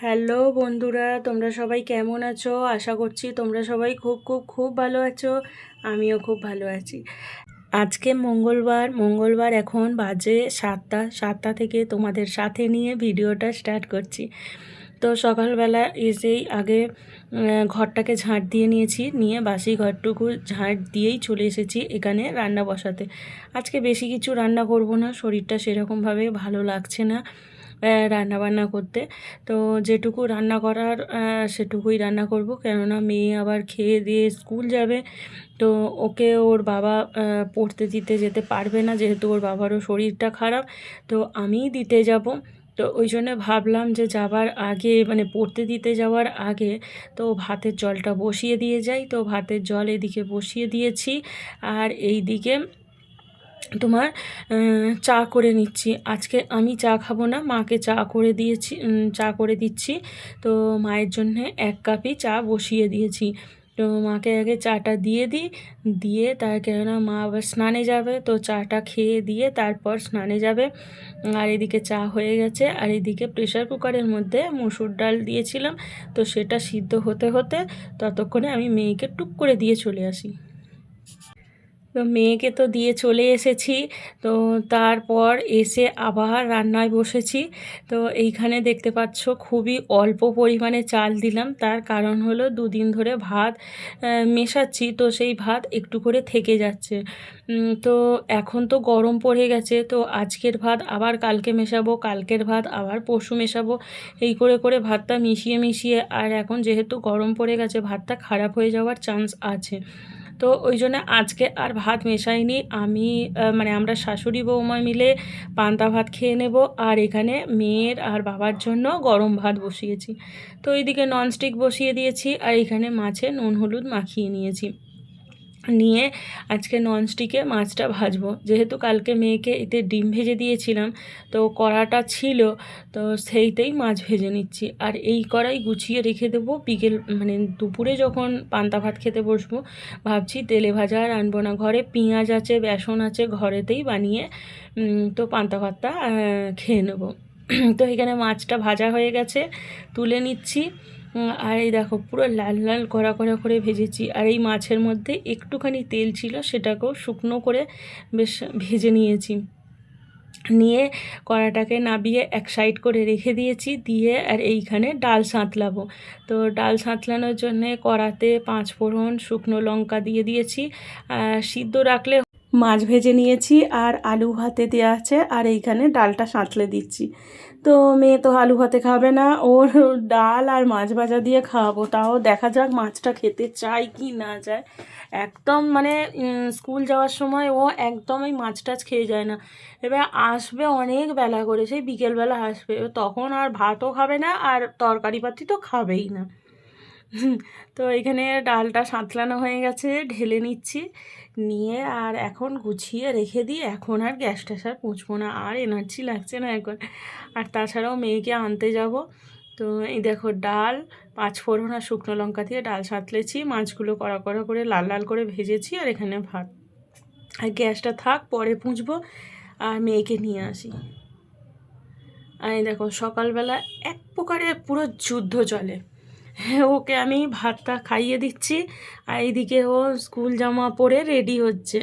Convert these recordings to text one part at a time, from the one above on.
Hello বন্ধুরা, তোমরা সবাই কেমন আছো? আশা করছি তোমরা সবাই খুব খুব খুব ভালো আছো। আমিও খুব ভালো আছি। আজকে মঙ্গলবার এখন বাজে 7টা থেকে তোমাদের সাথে নিয়ে ভিডিওটা স্টার্ট করছি। তো সকালবেলা এসেই আগে ঘরটাকে ঝাঁট দিয়ে নিয়েছি, নিয়ে বাসি ঘরটুকু ঝাঁট দিয়েই চলে এসেছি এখানে রান্না বসাতে। আজকে বেশি কিছু রান্না করব না, শরীরটা সেরকমভাবে ভালো লাগছে না রান্না বান্না করতে। তো যেটুকু রান্না করার সেটুকুই রান্না করব, কেননা মেয়ে আবার খেয়ে দিয়ে স্কুল যাবে। তো ওকে ওর বাবা পড়তে দিতে যেতে পারবে না, যেহেতু ওর বাবারও শরীরটা খারাপ। তো আমিই দিতে যাব। তো ওই জন্য ভাবলাম যে যাবার আগে, মানে পড়তে দিতে যাওয়ার আগে তো ভাতের জলটা বসিয়ে দিয়ে যাই। তো ভাতের জল এদিকে বসিয়ে দিয়েছি, আর এই দিকে তোমার চা করে নিচ্ছি। আজকে আমি চা খাবো না, মাকে চা করে দিয়েছি, চা করে দিচ্ছি। তো মায়ের জন্যে 1 কাপই চা বসিয়ে দিয়েছি। তো মাকে আগে চাটা দিয়ে দিই, দিয়ে তার কেননা মা আবার স্নানে যাবে, তো চাটা খেয়ে দিয়ে তারপর স্নানে যাবে। আর এদিকে চা হয়ে গেছে, আর এদিকে প্রেশার কুকারের মধ্যে মসুর ডাল দিয়েছিলাম। তো সেটা সিদ্ধ হতে হতে ততক্ষণে আমি মেয়েকে টুক করে দিয়ে চলে আসি। তো মেয়েকে তো দিয়ে চলে এসেছি। তো তারপর এসে আবার রান্নায় বসেছি। তো এইখানে দেখতে পাচ্ছ খুবই অল্প পরিমাণে চাল দিলাম, তার কারণ হলো 2 দিন ধরে ভাত মেশাচ্ছি, তো সেই ভাত একটু করে থেকে যাচ্ছে। তো এখন তো গরম পড়ে গেছে, তো আজকের ভাত আবার কালকে মেশাবো, কালকের ভাত আবার পরশু মেশাবো, এই করে করে ভাতটা মিশিয়ে মিশিয়ে, আর এখন যেহেতু গরম পড়ে গেছে ভাতটা খারাপ হয়ে যাওয়ার চান্স আছে। তো ওই জন্য আজকে আর ভাত মেশাইনি। আমি মানে আমরা শাশুড়ি বৌমা মিলে পান্তা ভাত খেয়ে নেব, আর এখানে মেয়ের আর বাবার জন্য গরম ভাত বসিয়েছি। তো এইদিকে ননস্টিক বসিয়ে দিয়েছি, আর এখানে মাছে নুন হলুদ মাখিয়ে নিয়েছি। নিয়ে আজকে ননস্টিকে মাছটা ভাজবো, যেহেতু কালকে মেয়েকে এতে ডিম ভেজে দিয়েছিলাম, তো কড়াটা ছিল, তো সেইতেই মাছ ভেজে নিচ্ছি। আর এই কড়াই গুছিয়ে রেখে দেবো, বিকেল মানে দুপুরে যখন পান্তা ভাত খেতে বসবো ভাবছি তেলে ভাজা আর আনবো না। ঘরে পেঁয়াজ আছে, বেসন আছে, ঘরেতেই বানিয়ে তো পান্তা ভাতটা খেয়ে নেবো। তো এখানে মাছটা ভাজা হয়ে গেছে, তুলে নিচ্ছি। আর এই দেখো পুরো লাল লাল কড়া কড়া করে ভেজেছি, আর এই মাছের মধ্যে একটুখানি তেল ছিল, সেটাকেও শুকনো করে বেশ ভেজে নিয়েছি। নিয়ে কড়াটাকে নাবিয়ে এক সাইড করে রেখে দিয়েছি, দিয়ে আর এইখানে ডাল সাঁতলাবো। তো ডাল সাঁতলানোর জন্যে কড়াতে 5 ফোড়ন, শুকনো লঙ্কা দিয়ে দিয়েছি। সিদ্ধ রাখলে মাছ ভেজে নিয়েছি, আর আলু ভাতে দেওয়া আছে, আর এইখানে ডালটা সাঁতলে দিচ্ছি। তো মেয়ে তো আলু ভাতে খাবে না, ওর ডাল আর মাছ ভাজা দিয়ে খাওয়াবো। তাও দেখা যাক মাছটা খেতে চায় কি না যায়। একদম মানে স্কুল যাওয়ার সময় ও একদমই মাছ টাছ খেয়ে যায় না। এবার আসবে অনেক বেলা করে, সেই বিকেলবেলা আসবে, তখন আর ভাতও খাবে না, আর তরকারি পাতি তো খাবেই না। তো এখানে ডালটা সাঁতলানো হয়ে গেছে, ঢেলে নিচ্ছি। নিয়ে আর এখন গুছিয়ে রেখে দিই, এখন আর গ্যাস ট্যাস আর পুঁছবো না, আর এনার্জি লাগছে না এখন। আর তাছাড়াও মেয়েকে আনতে যাব। তো এই দেখো ডাল, 5 ফোড়ন আর শুকনো লঙ্কা দিয়ে ডাল সাঁতলেছি, মাছগুলো কড়া কড়া করে লাল লাল করে ভেজেছি, আর এখানে ভাত। আর গ্যাসটা থাক, পরে পুঁছবো, আর মেয়েকে নিয়ে আসি। আর এই দেখো সকালবেলা এক প্রকারের পুরো যুদ্ধ চলে। হ্যাঁ, ওকে আমি ভাতটা খাইয়ে দিচ্ছি, আর এইদিকে ও স্কুল জামা পরে রেডি হচ্ছে।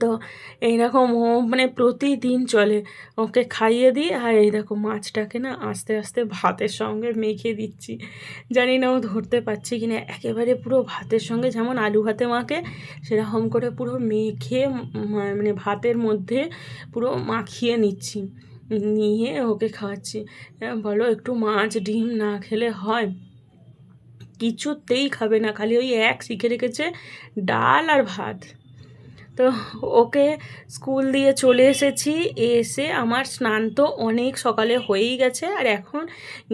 তো এইরকম ও মানে প্রতিদিন চলে, ওকে খাইয়ে দিই, আর এই দেখো মাছটাকে না আস্তে আস্তে ভাতের সঙ্গে মেখে দিচ্ছি। জানি না ও ধরতে পারছি কি না, একেবারে পুরো ভাতের সঙ্গে যেমন আলু ভাতে মাখে সেরকম করে পুরো মেখে মানে ভাতের মধ্যে পুরো মাখিয়ে নিচ্ছি, নিয়ে ওকে খাওয়াচ্ছি। বলো একটু মাছ ডিম না খেলে হয়? কিছুতেই খাবে না, খালি ওই এক শিখে রেখেছে ডাল আর ভাত। তো ওকে স্কুল দিয়ে চলে এসেছি, এসে আমার স্নান তো অনেক সকালে হয়েই গেছে। আর এখন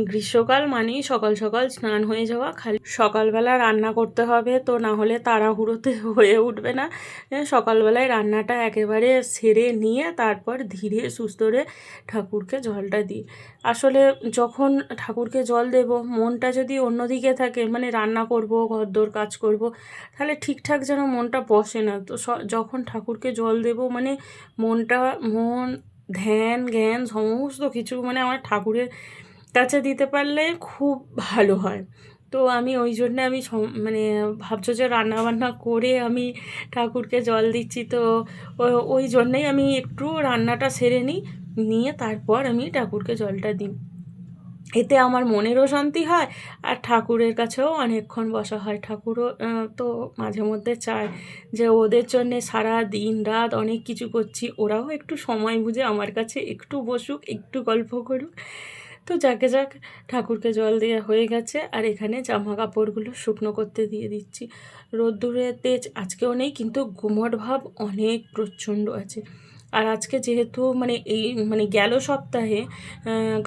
গ্রীষ্মকাল মানেই সকাল সকাল স্নান হয়ে যাওয়া, খালি সকালবেলা রান্না করতে হবে, তো না হলে তাড়াহুড়োতে হয়ে উঠবে না। সকালবেলায় রান্নাটা একেবারে সেরে নিয়ে তারপর ধীরে সুস্থরে ঠাকুরকে জলটা দিই। আসলে যখন ঠাকুরকে জল দেব, মনটা যদি অন্যদিকে থাকে, মানে রান্না করব, ঘরদোর কাজ করব, তাহলে ঠিকঠাক যেন মনটা বসে না। তো যখন ঠাকুরকে জল দেব, মানে মন ধ্যান জ্ঞান সমস্ত কিছু মানে আমার ঠাকুরের কাছে দিতে পারলে খুব ভালো হয়। তো আমি ওই জন্যে আমি মানে ভাবছো যে রান্নাবান্না করে আমি ঠাকুরকে জল দিচ্ছি, তো ওই জন্যেই আমি একটু রান্নাটা সেরে নিই, নিয়ে তারপর আমি ঠাকুরকে জলটা দিই। এতে আমার মনেরও শান্তি হয় আর ঠাকুরের কাছেও অনেকক্ষণ বসা হয়। ঠাকুরও তো মাঝে মধ্যে চায় যে ওদের জন্যে সারা দিন রাত অনেক কিছু করছি, ওরাও একটু সময় বুঝে আমার কাছে একটু বসুক, একটু গল্প করুক। তো যাকে যাক, ঠাকুরকে জল দেওয়া হয়ে গেছে আর এখানে জামা কাপড়গুলো শুকনো করতে দিয়ে দিচ্ছি। রোদ্দুরের তেজ আজকেও নেই, কিন্তু গুমোট ভাব অনেক প্রচণ্ড আছে। আর আজকে যেহেতু মানে এই মানে গেল সপ্তাহে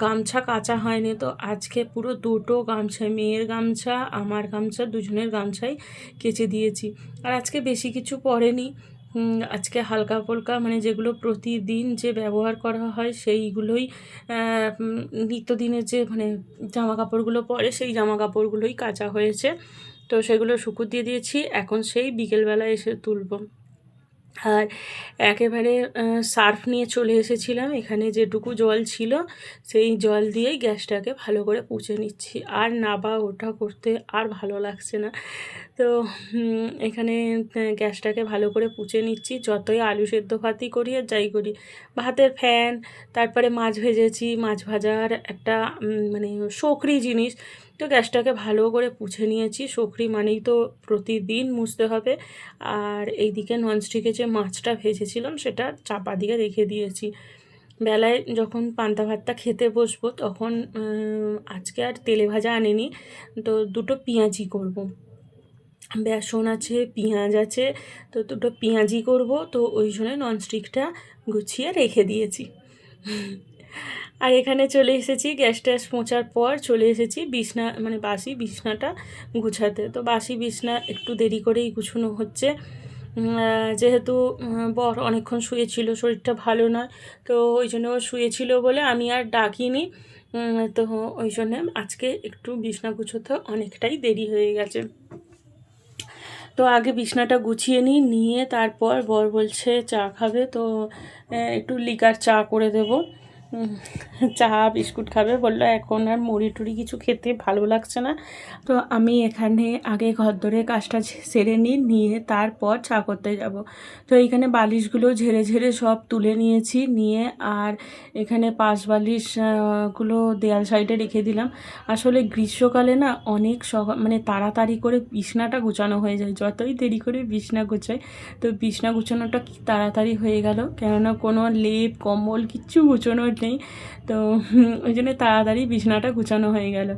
গামছা কাচা হয়নি, তো আজকে পুরো দুটো গামছা, মেয়ের গামছা আমার গামছা, দুজনের গামছাই কেচে দিয়েছি। আর আজকে বেশি কিছু পরেনি, আজকে হালকা ফুলকা মানে যেগুলো প্রতিদিন যে ব্যবহার করা হয় সেইগুলোই, নিত্যদিনের যে মানে জামা কাপড়গুলো পরে সেই জামা কাপড়গুলোই কাচা হয়েছে। তো সেগুলো শুকো দিয়ে দিয়েছি, এখন সেই বিকেলবেলা এসে তুলব। আর একেবারে সার্ফ নিয়ে চলে এসেছিলাম, এখানে যেটুকু জল ছিল সেই জল দিয়েই গ্যাসটাকে ভালো করে পুছে নিচ্ছি। আর নাবা ওঠা করতে আর ভালো লাগছে না। তো এখানে গ্যাসটাকে ভালো করে পুছে নিচ্ছি। যতই আলু সেদ্ধ ভাতই করি আর যাই করি, ভাতের ফ্যান, তারপরে মাছ ভেজেছি, মাছ ভাজার একটা মানে শোকরি জিনিস, তো গ্যাসটাকে ভালো করে পুছে নিয়েছি। শোকরি মানেই তো প্রতিদিন মুছতে হবে। আর এইদিকে ননস্টিকে যে মাছটা ভেজেছিলাম সেটা চাপা দিয়ে রেখে দিয়েছি। বেলায় যখন পান্তা ভাতটা খেতে বসবো তখন আজকে আর তেলে ভাজা আনিনি, তো দুটো পেঁয়াজি করব। বেসন আছে, পেঁয়াজ আছে, তো দুটো পেঁয়াজি করব, তো ওই জন্য ননস্টিকটা গুছিয়ে রেখে দিয়েছি। আর এখানে চলে এসেছি, গ্যাস ট্যাস মোছার পর চলে এসেছি বিছনা মানে বাসি বিছনাটা গুছাতে। তো বাসি বিছনা একটু দেরি করেই গুছানো হচ্ছে, যেহেতু বর অনেকক্ষণ শুয়েছিল, শরীরটা ভালো নয়, তো ওই জন্য শুয়েছিল বলে আমি আর ডাকিনি। তো ওই জন্যে আজকে একটু বিছনা গুছোতে অনেকটাই দেরি হয়ে গেছে। তো আগে বিছনাটা গুছিয়ে নিয়ে তারপর বর বলছে চা খাবে, তো একটু লিকার চা করে দেবো। চা বিস্কুট খাবে বললো, এখন আর মুড়ি টুড়ি কিছু খেতে ভালো লাগছে না। তো আমি এখানে আগে ঘরদোরে কাজটা সেরে নিয়ে তারপর চা করতে যাব। তো এইখানে বালিশগুলো ঝেড়ে ঝেড়ে সব তুলে নিয়েছি, নিয়ে আর এখানে পাশ বালিশ গুলো দেয়াল সাইডে রেখে দিলাম। আসলে গ্রীষ্মকালে না অনেক মানে তাড়াতাড়ি করে বিছনাটা গোছানো হয়ে যায়, যতই দেরি করে বিছনা গোছাই। তো বিছনা গুছানোটা কি তাড়াতাড়ি হয়ে গেল, কেননা কোনো লেপ কম্বল কিচ্ছু গুছানোর নেই। তো ওই জন্য তাড়াতাড়ি বিছনাটা গুছানো হয়ে গেল।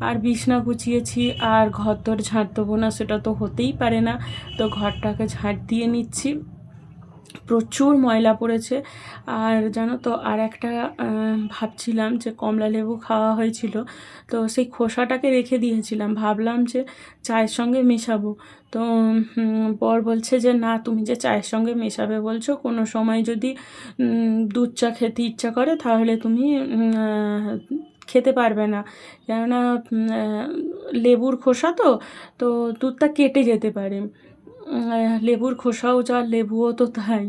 আর বিছনা গুছিয়েছি, আর ঘর দর ঝাঁট দেবো না সেটা তো হতেই পারে না। তো ঘরটাকে ঝাঁট দিয়ে নিচ্ছি, প্রচুর ময়লা পড়েছে। আর জানো তো আর একটা ভাবছিলাম যে কমলা লেবু খাওয়া হয়েছিল, তো সেই খোসাটাকে রেখে দিয়েছিলাম, ভাবলাম যে চায়ের সঙ্গে মেশাবো। তো বর বলছে যে না, তুমি যে চায়ের সঙ্গে মেশাবে বলছো, কোনো সময় যদি দুধ চা খেতে ইচ্ছা করে তাহলে তুমি খেতে পারবে না, কেননা লেবুর খোসা তো, তো দুধটা কেটে যেতে পারে। লেবুর খোসাও যা, লেবুও তো তাই,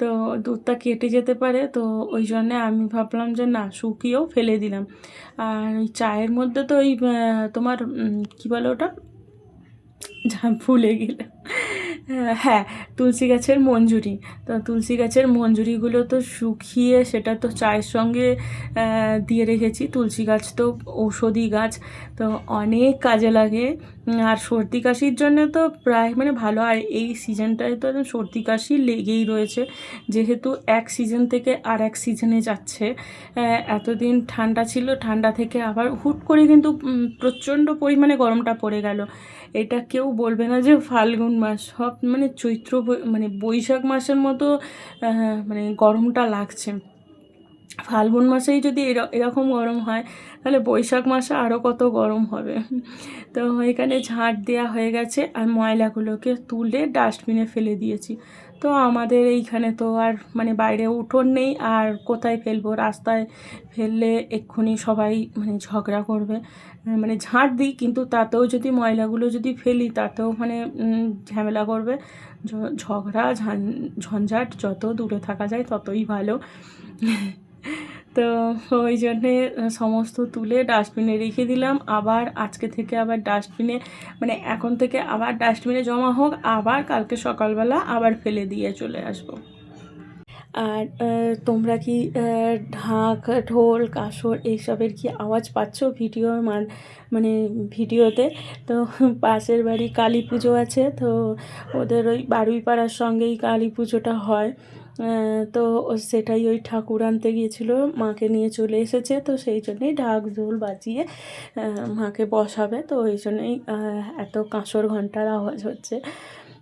তো দুধটা কেটে যেতে পারে। তো ওই জন্যে আমি ভাবলাম যে না, শুকিয়েও ফেলে দিলাম। আর ওই চায়ের মধ্যে তো ওই তোমার কী বলে ওটা, ভুলে গেলাম, হ্যাঁ, তুলসী গাছের মঞ্জুরি। তো তুলসী গাছের মঞ্জুরিগুলো তো শুকিয়ে সেটা তো চায়ের সঙ্গে দিয়ে রেখেছি। তুলসী গাছ তো ঔষধি গাছ, তো অনেক কাজে লাগে। আর সর্দি কাশির জন্য তো প্রায় মানে ভালো। আর এই সিজনটায় তো একদম সর্দি কাশি লেগেই রয়েছে, যেহেতু এক সিজন থেকে আর এক সিজনে যাচ্ছে। এতদিন ঠান্ডা ছিল, ঠান্ডা থেকে আবার হুট করে কিন্তু প্রচণ্ড পরিমাণে গরমটা পড়ে গেল। এটা কেউ বলবে না যে ফাল্গুন মাস, সব মানে চৈত্র মানে বৈশাখ মাসের মতো মানে গরমটা লাগছে। ফাল্গুন মাসেই যদি এরকম গরম হয়, তাহলে বৈশাখ মাসে আরও কত গরম হবে। তো এখানে ঝাঁট দেওয়া হয়ে গেছে, আর ময়লাগুলোকে তুলে ডাস্টবিনে ফেলে দিয়েছি। তো আমাদের এইখানে তো আর মানে বাইরে উঠোন নেই, আর কোথায় ফেলবো, রাস্তায় ফেললে এক্ষুনি সবাই মানে ঝগড়া করবে। মানে ঝাঁট দিই, কিন্তু তাতেও যদি ময়লাগুলো যদি ফেলি তাতেও মানে ঝামেলা করবে। ঝগড়া ঝঞ্ঝাট যত দূরে থাকা যায় ততই ভালো। তো ওই জন্যে সমস্ত তুলে ডাস্টবিনে রেখে দিলাম। আবার আজকে থেকে আবার ডাস্টবিনে, মানে এখন থেকে আবার ডাস্টবিনে জমা হোক, আবার কালকে সকালবেলা আবার ফেলে দিয়ে চলে আসবো। আর তোমরা কি ঢাক, ঢোল, কাসর এইসবের কি আওয়াজ পাচ্ছ মানে ভিডিওতে? তো পাশের বাড়ি কালী পুজো আছে, তো ওদের ওই বারুইপাড়ার সঙ্গেই কালী পুজোটা হয়। তো সেটাই ওই ঠাকুর আনতে গিয়েছিলো, মাকে নিয়ে চলে এসেছে, তো সেই জন্যেই ঢাক ঢোল বাজিয়ে মাকে বসাবে, তো ওই জন্যই এত কাঁসর ঘণ্টার আওয়াজ হচ্ছে।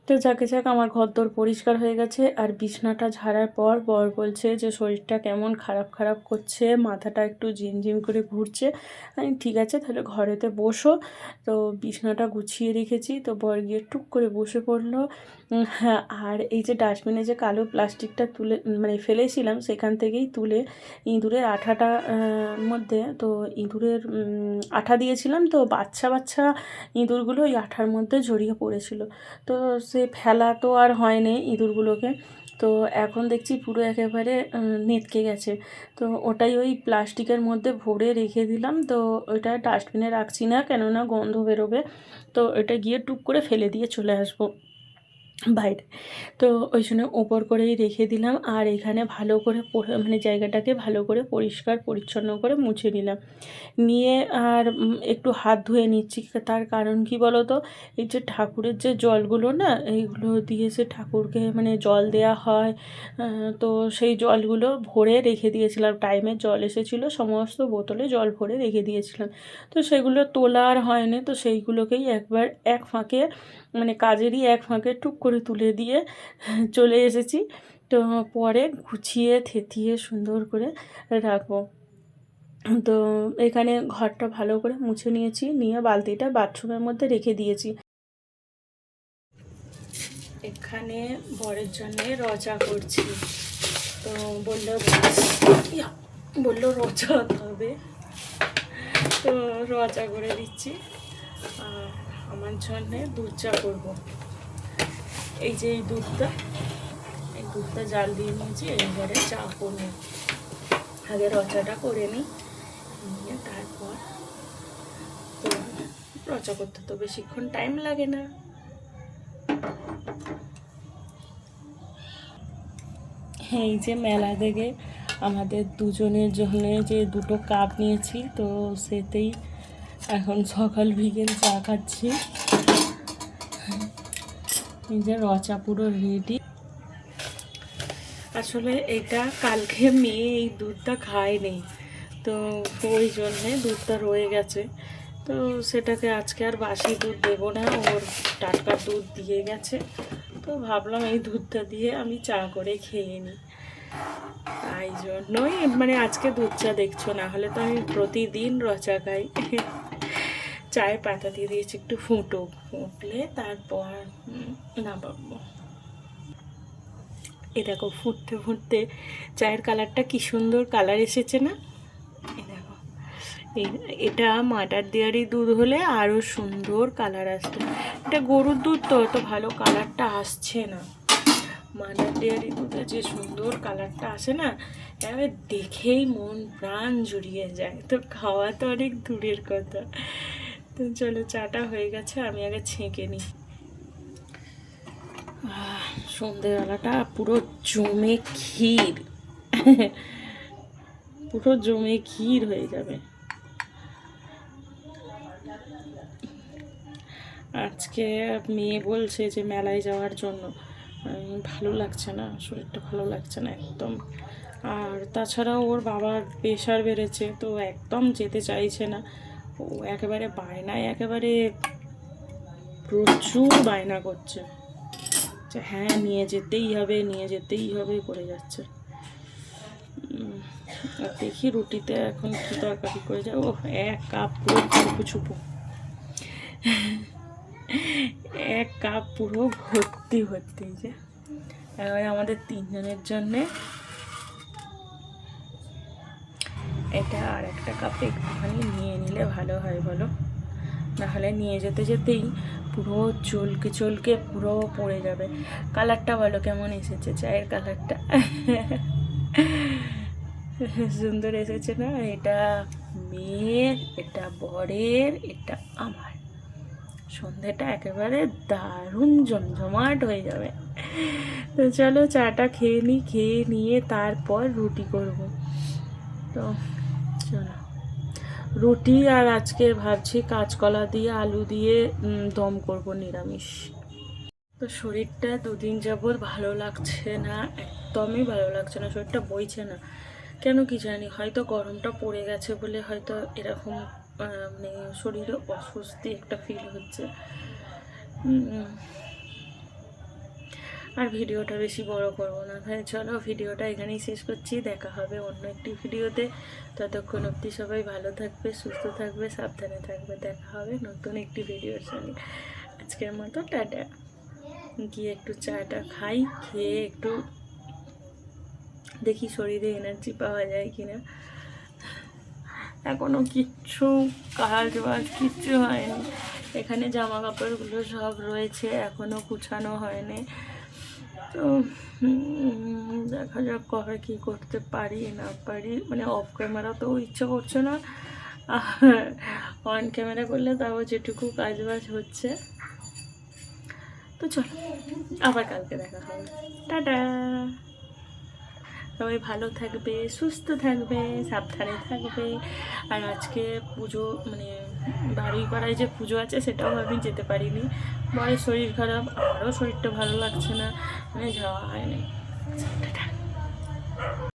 তো যাকে যাক, আমার ঘরদোর পরিষ্কার হয়ে গেছে। আর বিছনাটা ঝাড়ার পর বর বলছে যে শরীরটা কেমন খারাপ খারাপ করছে, মাথাটা একটু ঝিমঝিম করে ঘুরছে। আমি ঠিক আছে তাহলে ঘরেতে বসো। তো বিছনাটা গুছিয়ে রেখেছি, তো বর গিয়ে টুক করে বসে পড়লো। হ্যাঁ, আর এই যে ডাস্টবিনে যে কালো প্লাস্টিকটা তুলে মানে ফেলেছিলাম, সেখান থেকেই তুলে ইঁদুরের আঠাটা মধ্যে, তো ইঁদুরের আঠা দিয়েছিলাম, তো বাচ্চা বাচ্চা ইঁদুরগুলো ওই আঠার মধ্যে জড়িয়ে পড়েছিল। তো সে ফেলা তো আর হয়নি ইঁদুরগুলোকে, তো এখন দেখছি পুরো একেবারে নেতকে গেছে। তো ওটাই ওই প্লাস্টিকের মধ্যে ভরে রেখে দিলাম। তো ওইটা ডাস্টবিনে রাখছি না, কেননা গন্ধ বেরোবে। তো ওইটা গিয়ে টুক করে ফেলে দিয়ে চলে আসবো বাইরে। তো ওই জন্য ওপর করেই রেখে দিলাম। আর এখানে ভালো করে মানে জায়গাটাকে ভালো করে পরিষ্কার পরিচ্ছন্ন করে মুছে নিলাম। নিয়ে আর একটু হাত ধুয়ে নিচ্ছি। তার কারণ কি বলো তো, এই যে ঠাকুরের যে জলগুলো না, এইগুলো দিয়ে সে ঠাকুরকে মানে জল দেয়া হয়, তো সেই জলগুলো ভরে রেখে দিয়েছিলাম। টাইমে জল এসেছিলো, সমস্ত বোতলে জল ভরে রেখে দিয়েছিলাম। তো সেগুলো তোলা আর হয়নি, তো সেইগুলোকেই একবার এক ফাঁকে, মানে কাজেরই এক ফাঁকে টুক করে তুলে দিয়ে চলে এসেছি। তো পরে গুছিয়ে থেতিয়ে সুন্দর করে রাখবো। তো এখানে ঘরটা ভালো করে মুছে নিয়েছি, নিয়ে বালতিটা বাথরুমের মধ্যে রেখে দিয়েছি। এখানে বরের জন্যে রজা করছি। তো বললো রজা হতে হবে, তো রজা করে দিচ্ছি। আর আমার জন্যে দুধ চা করবো। এই যে এই দুধটা জাল দিয়ে নিয়েছি, এবারে চা করবো। আগে রচাটা করে নিই, নিয়ে তারপর তো রচা করতে তো বেশিক্ষণ টাইম লাগে না। এই যে মেলা থেকে আমাদের দুজনের জন্য যে দুটো কাপ নিয়েছি, তো সেতেই এখন সকাল বিকেল চা খাচ্ছি। এই যে রচা পুরো রেডি। আসলে এটা কালকে মেয়ে এই দুধটা খায়নি, তো ওই জন্যে দুধটা রয়ে গেছে। তো সেটাকে আজকে আর বাসি দুধ দেবো না, ওর টাটকা দুধ দিয়ে গেছে। তো ভাবলাম এই দুধটা দিয়ে আমি চা করে খেয়ে নিই, তাই জন্যই মানে আজকে দুধ চা দেখছো, না হলে তো আমি প্রতিদিন রচা খাই। চায়ের পাতা দিয়ে দিয়েছি, একটু ফুটলে তারপর নামাবো। এ দেখো ফুটতে ফুটতে চায়ের কালারটা কি সুন্দর কালার এসেছে না? এ দেখো, এটা মাদার ডেয়ারি দুধ হলে আরও সুন্দর কালার আসতো। এটা গরুর দুধ, তো অত ভালো কালারটা আসছে না। মাদার ডেয়ারি দুধে যে সুন্দর কালারটা আসে না, এবার দেখেই মন প্রাণ জুড়িয়ে যায়। তো খাওয়া তো অনেক দূরের কথা। তো চলো, চাটা হয়ে গেছে, আমি আগে ছেঁকে নিই। সন্ধেবেলাটা পুরো জমে ক্ষীর, পুরো জমে ক্ষীর হয়ে যাবে। আজকে মেয়ে বলছে যে মেলায় যাওয়ার জন্য, ভালো লাগছে না, শরীরটা ভালো লাগছে না একদম। আর তাছাড়াও ওর বাবার প্রেশার বেড়েছে, তো একদম যেতে চাইছে না। ও একেবারে বায়নায়, একেবারে প্রচুর বায়না করছে যে হ্যাঁ নিয়ে যেতেই হবে করে যাচ্ছে। আর দেখি রুটিতে এখন কী তরকারি করে যায়। ও এক কাপ পুরো ছুপু এক কাপ পুরো ভর্তি যে এবারে আমাদের তিনজনের জন্যে এটা আর একটা কাপে একটুখানি নিয়ে নিলে ভালো হয় বলো, নাহলে নিয়ে যেতেই পুরো চলকে পুরো পড়ে যাবে। কালারটা বলো কেমন এসেছে চায়ের কালারটা? সুন্দর এসেছে না? এটা মেয়ের, এটা বরের, এটা আমার। সন্ধেটা একেবারে দারুণ জমজমাট হয়ে যাবে। তো চলো চাটা খেয়ে নিই, খেয়ে নিয়ে তারপর রুটি করব। তো চলো রুটি, আর আজকে ভাবছি কাঁচকলা দিয়ে আলু দিয়ে দম করব নিরামিষ। তো শরীরটা দুদিন যাবৎ ভালো লাগছে না, একদমই ভালো লাগছে না, শরীরটা বইছে না কেন কি জানি। হয়তো গরমটা পড়ে গেছে বলে হয়তো এরকম মানে শরীরে অস্বস্তি একটা ফিল হচ্ছে। আর ভিডিওটা বেশি বড় করব না ভাই, চলো ভিডিওটা এখানেই শেষ করছি। দেখা হবে অন্য একটি ভিডিওতে। ততক্ষণ অবধি সবাই ভালো থাকবে, সুস্থ থাকবে, সাবধানে থাকবে। দেখা হবে নতুন একটি ভিডিওর সঙ্গে। আজকের মতো টাটা। গিয়ে একটু চাটা খাই, খেয়ে একটু দেখি শরীরে এনার্জি পাওয়া যায় কিনা। এখনো কিচ্ছু কাজ বাজ কিচ্ছু হয়নি। এখানে জামা কাপড়গুলো সব রয়েছে, এখনো গুছানো হয়নি। তো দেখা যাক কবে কী করতে পারি না পারি। মানে অফ ক্যামেরা তো ইচ্ছে করছে না, আর অন ক্যামেরা করলে তাও যেটুকু কাজ বাজ হচ্ছে। তো চলো আবার কালকে দেখা হবে। টাটা। সবাই ভালো থাকবে, সুস্থ থাকবে, সাবধানে থাকবে। আর আজকে পুজো, মানে বাড়ি পাড়ায় যে পুজো আছে সেটাও আমি যেতে পারিনি। বড় শরীর খারাপ, আমারও শরীরটা ভালো লাগছে না, মানে যাওয়া হয়নি। টাটা।